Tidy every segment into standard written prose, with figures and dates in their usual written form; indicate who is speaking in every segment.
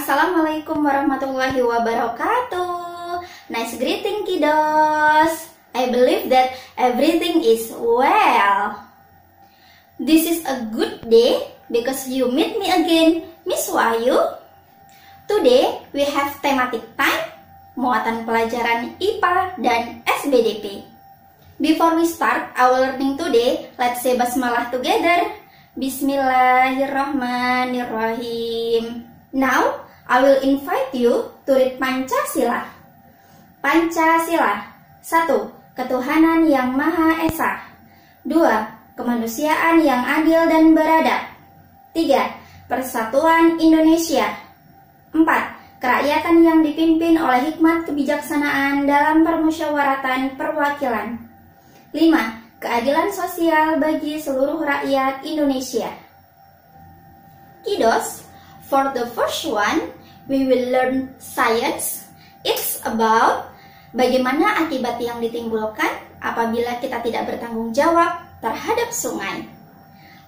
Speaker 1: Assalamualaikum warahmatullahi wabarakatuh. Nice greeting, kiddos. I believe that everything is well. This is a good day because you meet me again, Miss Wahyu. Today we have thematic time, muatan pelajaran IPA dan SBDP. Before we start our learning today, let's say basmalah together. Bismillahirrahmanirrahim. Now, I will invite you to read Pancasila. Pancasila. 1. Ketuhanan yang Maha Esa. 2. Kemanusiaan yang adil dan beradab. 3. Persatuan Indonesia. 4. Kerakyatan yang dipimpin oleh hikmat kebijaksanaan dalam permusyawaratan perwakilan. 5. Keadilan sosial bagi seluruh rakyat Indonesia. Kiddos, for the first one, we will learn science. It's about bagaimana akibat yang ditimbulkan apabila kita tidak bertanggung jawab terhadap sungai.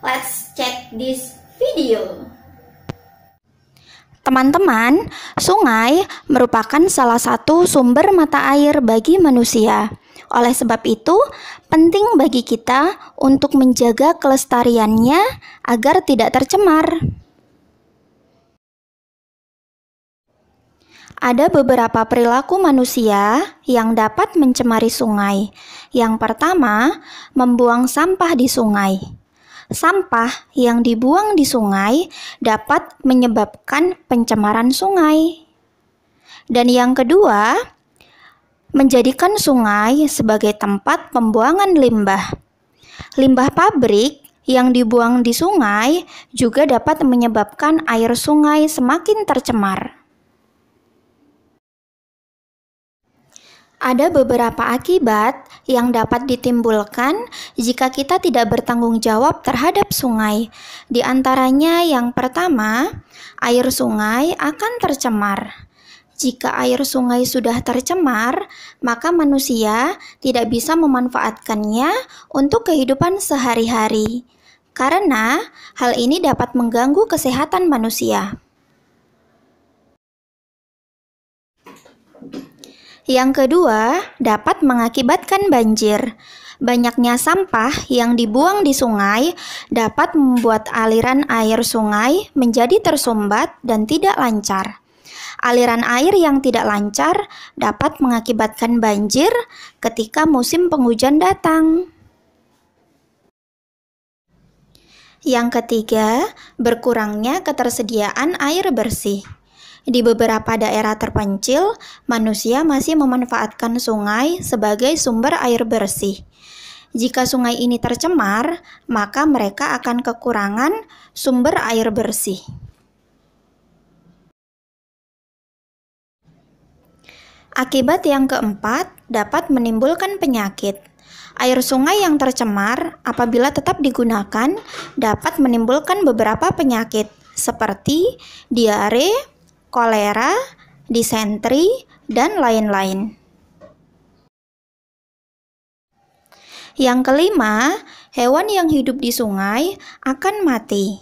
Speaker 1: Let's check this video.
Speaker 2: Teman-teman, sungai merupakan salah satu sumber mata air bagi manusia. Oleh sebab itu, penting bagi kita untuk menjaga kelestariannya agar tidak tercemar. Ada beberapa perilaku manusia yang dapat mencemari sungai. Yang pertama, membuang sampah di sungai. Sampah yang dibuang di sungai dapat menyebabkan pencemaran sungai. Dan yang kedua, menjadikan sungai sebagai tempat pembuangan limbah. Limbah pabrik yang dibuang di sungai juga dapat menyebabkan air sungai semakin tercemar. Ada beberapa akibat yang dapat ditimbulkan jika kita tidak bertanggung jawab terhadap sungai. Di antaranya yang pertama, air sungai akan tercemar. Jika air sungai sudah tercemar, maka manusia tidak bisa memanfaatkannya untuk kehidupan sehari-hari. Karena hal ini dapat mengganggu kesehatan manusia. Yang kedua, dapat mengakibatkan banjir. Banyaknya sampah yang dibuang di sungai dapat membuat aliran air sungai menjadi tersumbat dan tidak lancar. Aliran air yang tidak lancar dapat mengakibatkan banjir ketika musim penghujan datang. Yang ketiga, berkurangnya ketersediaan air bersih. Di beberapa daerah terpencil, manusia masih memanfaatkan sungai sebagai sumber air bersih. Jika sungai ini tercemar, maka mereka akan kekurangan sumber air bersih. Akibat yang keempat dapat menimbulkan penyakit. Air sungai yang tercemar apabila tetap digunakan dapat menimbulkan beberapa penyakit seperti diare, kolera, disentri, dan lain-lain. Yang kelima, hewan yang hidup di sungai akan mati.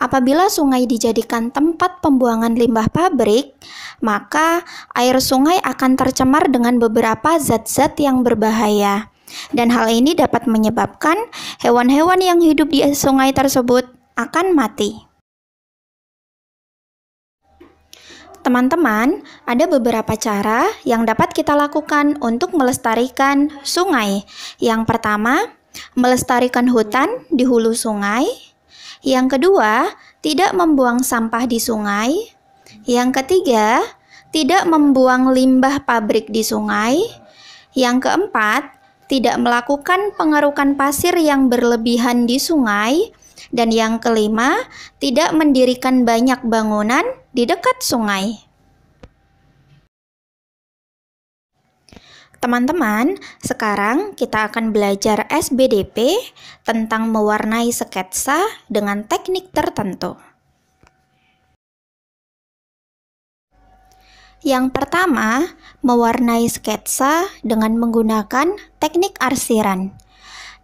Speaker 2: Apabila sungai dijadikan tempat pembuangan limbah pabrik, maka air sungai akan tercemar dengan beberapa zat-zat yang berbahaya. Dan hal ini dapat menyebabkan hewan-hewan yang hidup di sungai tersebut akan mati. Teman-teman, ada beberapa cara yang dapat kita lakukan untuk melestarikan sungai. Yang pertama, melestarikan hutan di hulu sungai. Yang kedua, tidak membuang sampah di sungai. Yang ketiga, tidak membuang limbah pabrik di sungai. Yang keempat, tidak melakukan pengerukan pasir yang berlebihan di sungai. Dan yang kelima, tidak mendirikan banyak bangunan di dekat sungai. Teman-teman, sekarang kita akan belajar SBDP tentang mewarnai sketsa dengan teknik tertentu. Yang pertama, mewarnai sketsa dengan menggunakan teknik arsiran.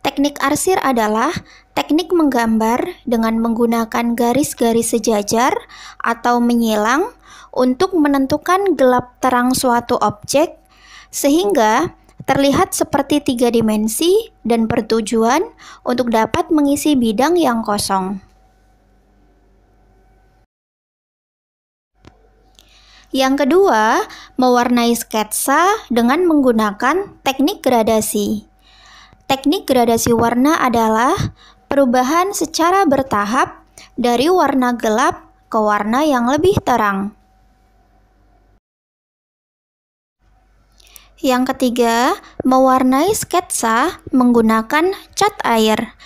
Speaker 2: Teknik arsir adalah teknik menggambar dengan menggunakan garis-garis sejajar atau menyilang untuk menentukan gelap terang suatu objek sehingga terlihat seperti 3 dimensi dan bertujuan untuk dapat mengisi bidang yang kosong. Yang kedua, mewarnai sketsa dengan menggunakan teknik gradasi. Teknik gradasi warna adalah perubahan secara bertahap dari warna gelap ke warna yang lebih terang. Yang ketiga, mewarnai sketsa menggunakan cat air.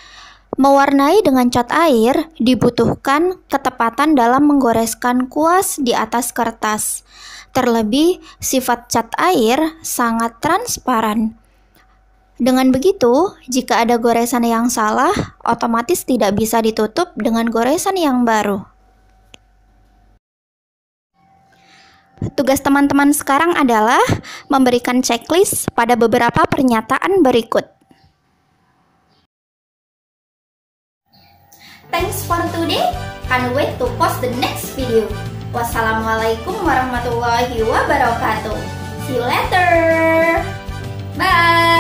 Speaker 2: Mewarnai dengan cat air dibutuhkan ketepatan dalam menggoreskan kuas di atas kertas. Terlebih, sifat cat air sangat transparan. Dengan begitu, jika ada goresan yang salah, otomatis tidak bisa ditutup dengan goresan yang baru. Tugas teman-teman sekarang adalah memberikan checklist pada beberapa pernyataan berikut.
Speaker 1: Thanks for today. Can't wait to post the next video. Wassalamualaikum warahmatullahi wabarakatuh. See you later. Bye.